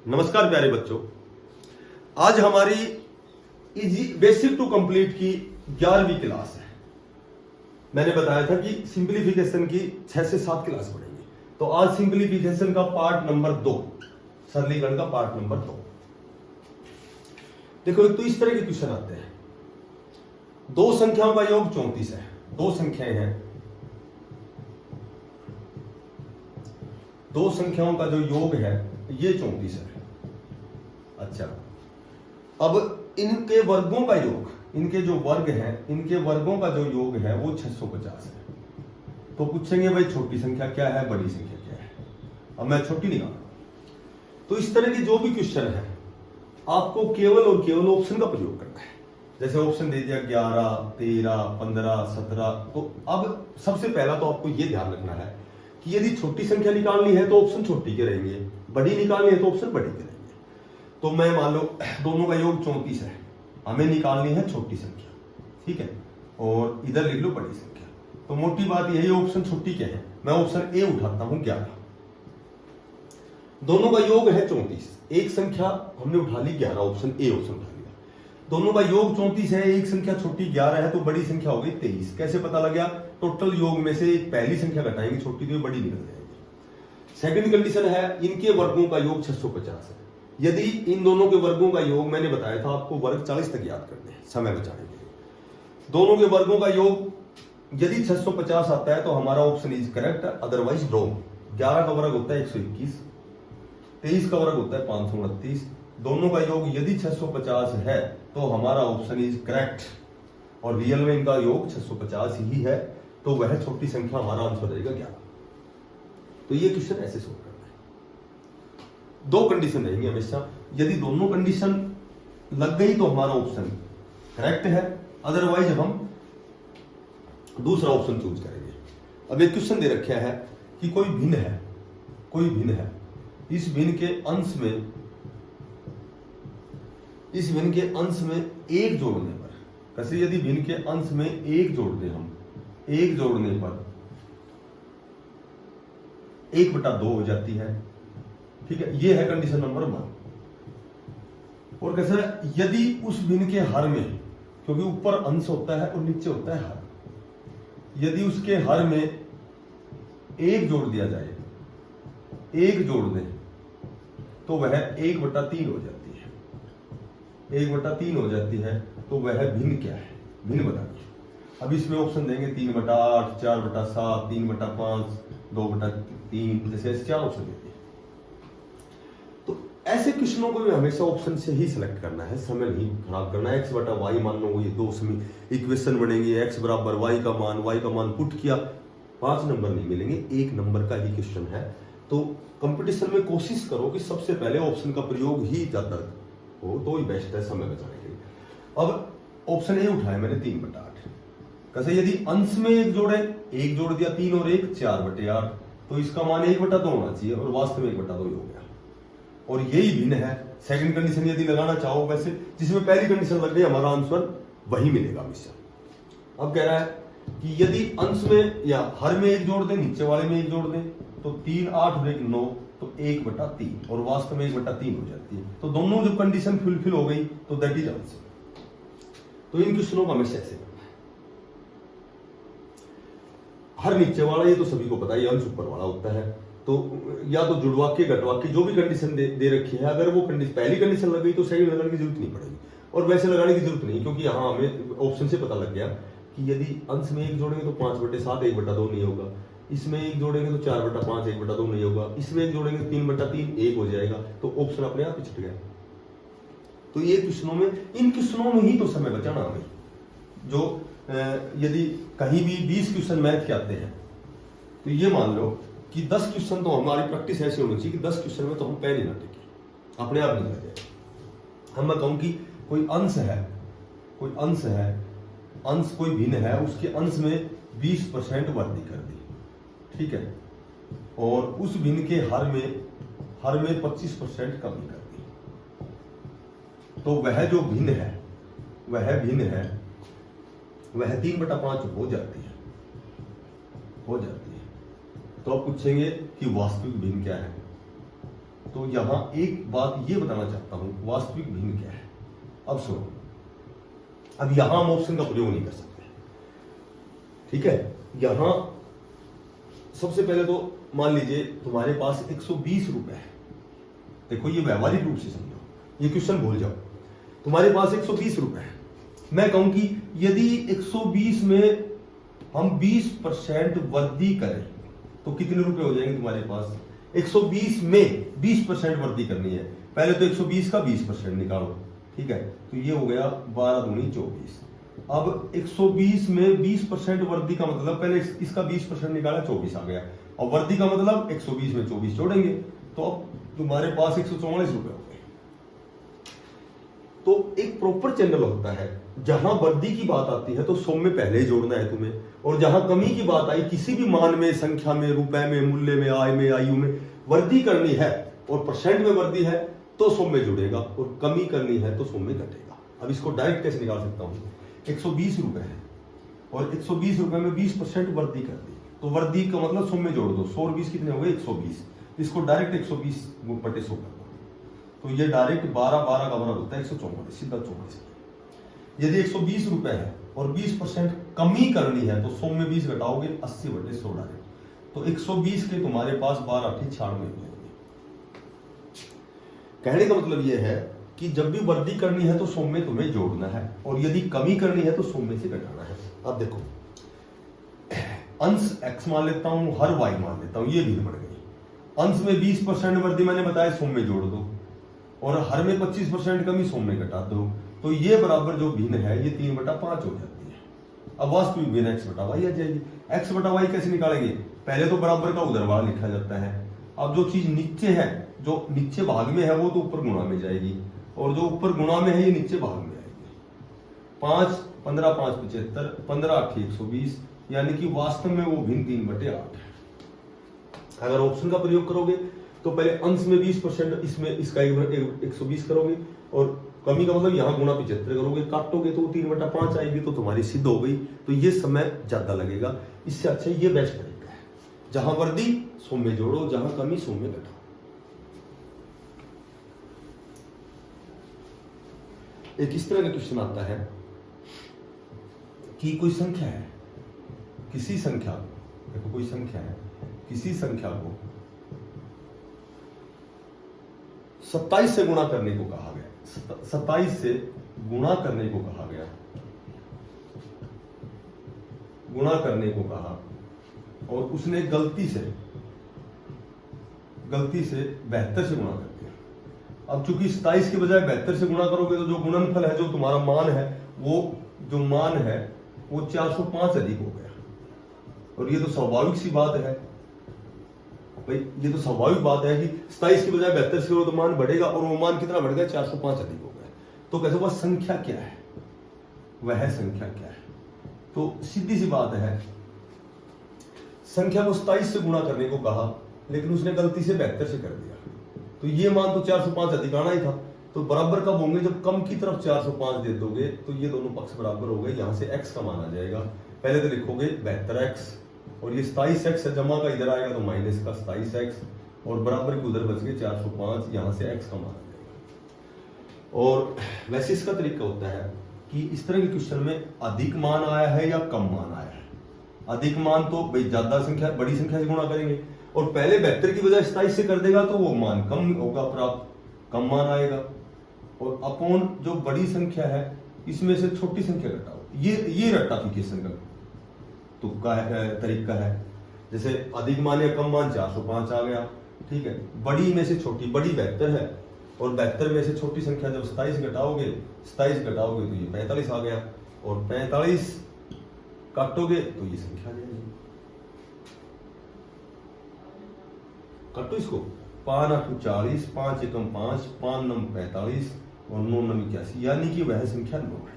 नमस्कार प्यारे बच्चों, आज हमारी इजी बेसिक टू कंप्लीट की 11वीं क्लास है। मैंने बताया था कि सिंपलीफिकेशन की 6 से 7 क्लास पढ़ेंगे, तो आज सिंपलीफिकेशन का पार्ट नंबर 2, सरलीकरण का पार्ट नंबर 2। देखो, एक तो इस तरह के क्वेश्चन आते हैं, दो संख्याओं का योग 34 है। दो संख्याएं हैं, दो संख्याओं का जो योग है ये 34 है। अच्छा, अब इनके वर्गों का योग, इनके जो वर्ग हैं, इनके वर्गों का जो योग है वो 650 है। तो पूछेंगे भाई छोटी संख्या क्या है, बड़ी संख्या क्या है। अब मैं छोटी निकाल, तो इस तरह के जो भी क्वेश्चन है आपको केवल और केवल ऑप्शन का प्रयोग करना है। जैसे ऑप्शन दे दिया 11, 13, 15, 17। तो अब सबसे पहला तो आपको यह ध्यान रखना है कि यदि छोटी संख्या निकालनी है तो ऑप्शन छोटी के रहेंगे, बड़ी निकालनी है तो ऑप्शन बड़ी के रहेंगे। तो मैं मान लो दोनों का योग 34 है, हमें निकालनी है छोटी संख्या, ठीक है, और इधर लिख लो बड़ी संख्या। तो मोटी बात यही, ऑप्शन छोटी क्या है, मैं ऑप्शन ए उठाता हूं 11। दोनों का योग है 34, एक संख्या हमने उठा ली 11, ऑप्शन ए ऑप्शन उठा लिया। दोनों का योग 34 है, एक संख्या छोटी 11 है, तो बड़ी संख्या हो गई 23। कैसे पता लग गया? टोटल योग में से एक पहली संख्या घटाएंगे, छोटी तो बड़ी निकल जाएगी। सेकंड कंडीशन है इनके वर्गों का योग 650 है। यदि इन दोनों के वर्गों का योग, मैंने बताया था आपको वर्ग 40 तक याद करने हैं समय बचाने के लिए। दोनों के वर्गों का योग यदि 650 आता है तो हमारा option is correct, otherwise wrong. 11 का वर्ग होता है 121, 23 का वर्ग होता है 529। दोनों का योग यदि 650 है तो हमारा ऑप्शन इज करेक्ट, और रियल में इनका योग 650 ही है, तो वह छोटी संख्या हमारा आंसर रहेगा 11। तो ये क्वेश्चन ऐसे सोल्व करना है। दो कंडीशन रहेंगी हमेशा, यदि दोनों कंडीशन लग गई तो हमारा ऑप्शन करेक्ट है, अदरवाइज हम दूसरा ऑप्शन चूज करेंगे। अब एक क्वेश्चन दे रखा है कि कोई भिन्न है, कोई भिन्न है, इस भिन्न के अंश में, इस भिन्न के अंश में एक जोड़ने पर, कैसे यदि भिन्न के अंश में एक जोड़ दें हम, एक जोड़ने पर 1/2 हो जाती है, ठीक है, ये है कंडीशन नंबर 1। और कैसे यदि उस भिन्न के हर में, क्योंकि ऊपर अंश होता है और नीचे होता है हर, यदि उसके हर में एक जोड़ दिया जाए, एक जोड़ दें, तो वह 1/3 हो जाती है। 1/3 हो जाती है, तो वह भिन्न क्या है, भिन्न बताइए। अब इसमें ऑप्शन देंगे 3/8, 4/7, 3/5, 2/3, जैसे ऐसे 4 ऑप्शन देते हैं। तो ऐसे क्वेश्चनों को भी हमेशा ऑप्शन से ही सिलेक्ट करना है, समय नहीं खराब करना है। x/y मान लो, ये दो इक्वेशन बनेंगे, x बराबर y का मान पुट किया, 5 नंबर नहीं मिलेंगे, 1 नंबर का ही क्वेश्चन है। तो कंपटीशन में कोशिश करो कि सबसे पहले ऑप्शन का प्रयोग ही ज्यादा हो, तो ही बेस्ट है समय बचाने के लिए। अब ऑप्शन ए उठाया मैंने 3/8। कैसे यदि अंश में एक जोड़े, एक जोड़ दिया 3 और 1 4/8, तो इसका मान 1/2 होना चाहिए, और वास्तव में 1/2 ही हो गया, और यही भिन्न है। सेकंड कंडीशन यदि लगाना चाहो, वैसे जिसमें पहली कंडीशन लग गई, हमारा आंसर वही मिलेगा हमेशा। अब कह रहा है कि यदि अंश में या हर में एक जोड़ दें, नीचे वाले में एक जोड़ दें, तो 3 8 और 1 9, तो 1/3, और वास्तव में 1/3 हो जाती है। तो दोनों जब कंडीशन फुलफिल हो गई तो दैट इज आंसर। तो इन क्वेश्चनों को हमेशा ऐसे करना है। हर नीचे वाला, ये तो सभी को पता है, ये अंश ऊपर वाला होता है। तो या तो जुड़वाक्य घटवाक्य जो भी कंडीशन दे रखी है, अगर वो कंडीशन पहली कंडीशन लग गई तो सेकंड लगाने की जरूरत नहीं पड़ेगी, और वैसे लगाने की जरूरत नहीं, क्योंकि यहाँ हमें ऑप्शन से पता लग गया कि यदि अंश में एक जोड़ेंगे तो 5/7 1/2 नहीं होगा, इसमें एक जोड़ेंगे तो 4/5 1/2 नहीं होगा, इसमें एक जोड़ेंगे 3/3 1 हो जाएगा, तो ऑप्शन अपने आप ही छट गया। तो ये क्वेश्चनों में, इन क्वेश्चनों में ही तो समय बचाना हमें। जो यदि कहीं भी 20 क्वेश्चन मैथ के आते हैं, तो ये मान लो कि 10 क्वेश्चन तो हमारी प्रैक्टिस ऐसी होनी चाहिए कि 10 क्वेश्चन में तो हम पैन ही ना टिके, अपने आप नहीं लगे। हम मैं कहूं कि कोई अंश है, कोई अंश है, अंश कोई भिन्न है, उसके अंश में 20% वृद्धि कर दी, ठीक है, और उस भिन्न के हर में 25% कमी कर दी, तो वह जो भिन्न है, वह 3/5 हो जाती है, हो जाती है। तो आप पूछेंगे कि वास्तविक भिन्न क्या है, तो यहां एक बात ये बताना चाहता हूं, वास्तविक भिन्न क्या है। अब सुनो, अब यहां हम ऑप्शन का प्रयोग नहीं कर सकते, ठीक है। यहां सबसे पहले तो मान लीजिए तुम्हारे पास 120 रुपए है। देखो ये व्यवहारिक रूप से समझो, ये क्वेश्चन भूल जाओ। तुम्हारे पास 120 रुपए है। मैं कहूं कि यदि 120 में हम 20% वृद्धि करें तो कितने रुपए हो जाएंगे तुम्हारे पास? 120 में 20% वृद्धि करनी है, पहले तो 120 का 20% निकालो, ठीक है। तो ये हो गया 12 दूनी 24। अब 120 में 20% वृद्धि का मतलब, पहले इसका 20% निकाला 24 आ गया, और वृद्धि का मतलब 120 में 24 जोड़ेंगे तो अब तुम्हारे पास 144 रुपए हो गए। तो एक प्रॉपर चैनल होता है, जहां वृद्धि की बात आती है तो सौ में पहले ही जोड़ना है तुम्हें, और जहां कमी की बात आई, किसी भी मान में, संख्या में, रुपए में, मूल्य में, आय में, आयु में वृद्धि करनी है और परसेंट में वृद्धि है तो सौ में जुड़ेगा, और कमी करनी है तो सौ में घटेगा। अब इसको डायरेक्ट कैसे निकाल सकता हूं? 120 रुपए है और 120 रुपए में 20% वृद्धि कर दी, तो वृद्धि का मतलब सौ में जोड़ दो, 100 और 20 कितने हो गए? 120। इसको डायरेक्ट 120 बटे 100 कर दो, तो ये डायरेक्ट 12 12 का बराबर होता है 144, सीधा 44। यदि 120 रुपए है और 20% कमी करनी है तो 100 में 20 घटाओगे 80 बटे 100 डायरेक्ट, तो 120 के तुम्हारे पास 12 8 96 हो जाएंगे। कहने का मतलब यह है कि जब भी वृद्धि करनी है तो 100 में तुम्हें जोड़ना है, और यदि कमी करनी है तो 100 में से घटाना है। अब देखो, अंश x मान लेता हूं, हर y मान लेता हूं, ये भी बढ़ गई। अंश में 20% वृद्धि मैंने बताया 100 में जोड़ दो, और हर में 25% कमी 100 में घटा दो, तो ये बराबर जो भिन्न है ये 3/5 हो जाती है। अब वास्तविक भिन्न x बटा y आ जाएगी। x बटा y कैसे निकालेंगे? पहले तो बराबर का उधरभाग लिखा जाता है। अब जो चीज नीचे है, जो नीचे भाग में है वो तो ऊपर गुणा में जाएगी, और जो ऊपर गुणा में है ये नीचे भाग में आएगी। 5 15 5 75, 15 8 120, यानी कि वास्तव में वो भिन्न 3/8 है। अगर ऑप्शन का प्रयोग करोगे तो पहले अंश में 20%, इसमें इसका 120 करोगे, और कमी का मतलब यहाँ गुणा 75 करोगे, काटोगे तो 3/5 आएगी, तो तुम्हारी सिद्ध हो गई। तो ये समय ज्यादा लगेगा, इससे अच्छा ये बेस्ट तरीका है, जहां वृद्धि 100 में जोड़ो, जहां कमी 100 में घटाओ। एक इस तरह का क्वेश्चन आता है कि कोई संख्या है, किसी संख्या को, देखो कोई संख्या है, किसी संख्या को 27 से गुणा करने को कहा गया, 27 से गुणा करने को कहा गया, गुणा करने को कहा, और उसने गलती से 72 से गुणा कर दिया। अब चूंकि 27 के बजाय 72 से गुणा करोगे तो जो गुणनफल है, जो तुम्हारा मान है, वो जो मान है वो 405 अधिक हो गया, और ये तो स्वाभाविक सी बात है भाई, ये तो स्वाभाविक बात है कि 27 के बजाय 72 से करो तो मान बढ़ेगा, और वो मान कितना बढ़ गया? 405 अधिक हो गया। तो कैसे, वह संख्या क्या है, वह संख्या क्या है? तो सीधी सी बात है, संख्या को 27 से गुणा करने को कहा, लेकिन उसने गलती से 72 से कर दिया, तो ये मान तो 405 अधिक आना ही था। तो बराबर कब होंगे? जब कम की तरफ 405 दे दोगे तो ये दोनों पक्ष बराबर हो गए, यहां से x का मान आ जाएगा। पहले तो लिखोगे 72x, और ये 27x जमा का इधर आएगा तो माइनस का 27x, और बराबर के उधर बच गए 405, यहां से x का मान आ जाएगा। और वैसे इसका तरीका होता है कि इस तरह के क्वेश्चन में अधिक मान आया है या कम मान आया है। अधिक मान तो भाई ज्यादा संख्या, बड़ी संख्या से गुणा करेंगे, और पहले 72 की बजाय 27 से कर देगा तो वो मान कम होगा प्राप्त, कम मान आएगा। और अपॉन जो बड़ी संख्या है इसमें से छोटी संख्या घटाओ, ये रेक्टिफिकेशन का तुक्का है, तरीका है। जैसे अधिक मान या कम मान 405 आ गया, ठीक है। बड़ी में से छोटी, बड़ी 72 है, और 72 में से छोटी संख्या जब 27 घटाओगे तो ये 45 आ गया, और 45 काटोगे तो ये संख्या आ जाएगी। काटो इसको, 5 8 40, 5 एकम 5, 5 9 45, और 9 9 81, यानी कि वह संख्या 9 है।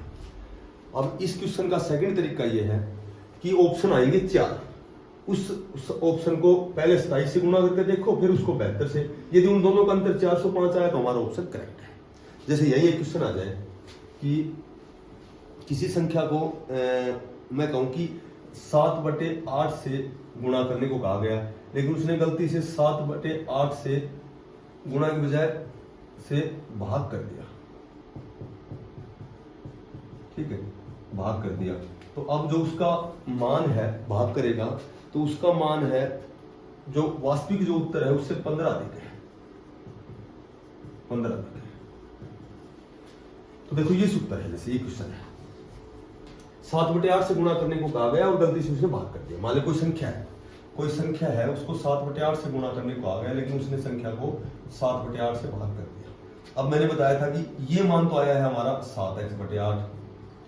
अब इस क्वेश्चन का सेकंड तरीका यह है कि ऑप्शन आएंगे 4, उस ऑप्शन को पहले 27 से गुणा करके देखो, फिर उसको 72 से, यदि उन दोनों का अंतर 405 आया तो हमारा ऑप्शन करेक्ट है। जैसे यही एक क्वेश्चन आ जाए कि किसी संख्या को मैं कहूं कि 7/8 से गुणा करने को कहा गया, लेकिन उसने गलती से 7/8 से गुणा की बजाय से भाग कर दिया, ठीक है, भाग कर दिया। तो अब जो उसका मान है, भाग करेगा तो उसका मान है, जो वास्तविक जो उत्तर है उससे 15 अधिक है, 15 अधिक है। तो देखो ये उत्तर है, जैसे ये क्वेश्चन है 7/8 से गुणा करने को कहा गया और गलती से उसने भाग कर दिया। मान लो कोई संख्या है उसको 7/8 से गुणा करने को आ गया, लेकिन उसने संख्या को 7/8 से भाग कर दिया। अब मैंने बताया था कि ये मान तो आया है हमारा 7x/8,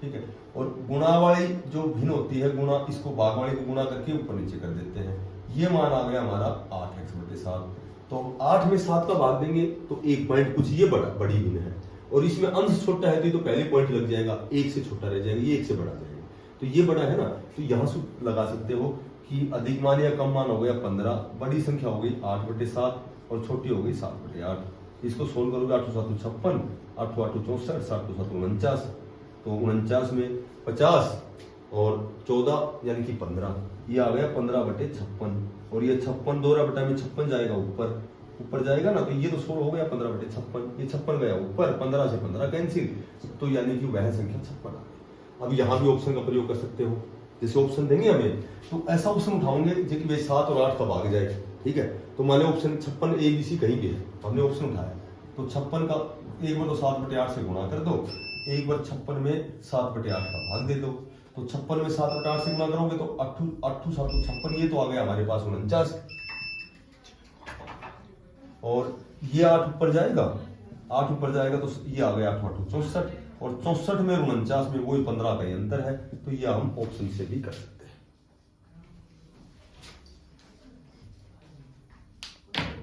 ठीक है, और गुणा वाली जो भिन्न होती है, गुणा इसको भाग वाली को गुणा करके ऊपर नीचे कर देते हैं। ये मान आ गया हमारा 8x/7। तो 8 में 7 का भाग देंगे तो 1 पॉइंट कुछ ये बड़ी भिन्न है, और इसमें अंश छोटा है तो पहले पॉइंट लग जाएगा, 1 से छोटा रह जाएगा, ये 1 से बड़ा जाएगा। तो ये बड़ा है ना, तो यहां से लगा सकते हो कि अधिक मान या कम मान हो गया 15, बड़ी संख्या हो गई 8/7 और छोटी हो गई 7/8। इसको सोल्व करोगे 8 7 56, 8 8 64, 7 7 49। तो 49 में 50 और 14 यानी कि 15, ये आ गया 15/56। और ये 56 दोहरा बटा में 56 जाएगा ऊपर जाएगा ना, तो ये तो 16 हो गया 15/56, ये 56 गया ऊपर, 15 से 15 कैंसिल, तो यानी कि वह संख्या 56 आ गई। अब यहाँ भी ऑप्शन का प्रयोग कर सकते हो, जैसे ऑप्शन देंगे हमें तो ऐसा ऑप्शन उठाओगे जो कि भाई 7 और 8 का भाग जाए, ठीक है। तो मान लो ऑप्शन 56 ABC कहीं भी है, हमने ऑप्शन उठाया, तो 56 का एक बार तो 7/8 से गुणा कर दो, एक बार 56 में 7/8 का भाग दे दो। तो 56 में 7/8 से गुणा करोगे तो 8 8 7 56, ये तो आ गया हमारे पास 49, और ये 8 ऊपर जाएगा, 8 ऊपर जाएगा तो ये आ गया 8 8 64, और 64 में 49 में वही 15 का ही अंतर है। तो ये हम ऑप्शन से भी कर सकते हैं।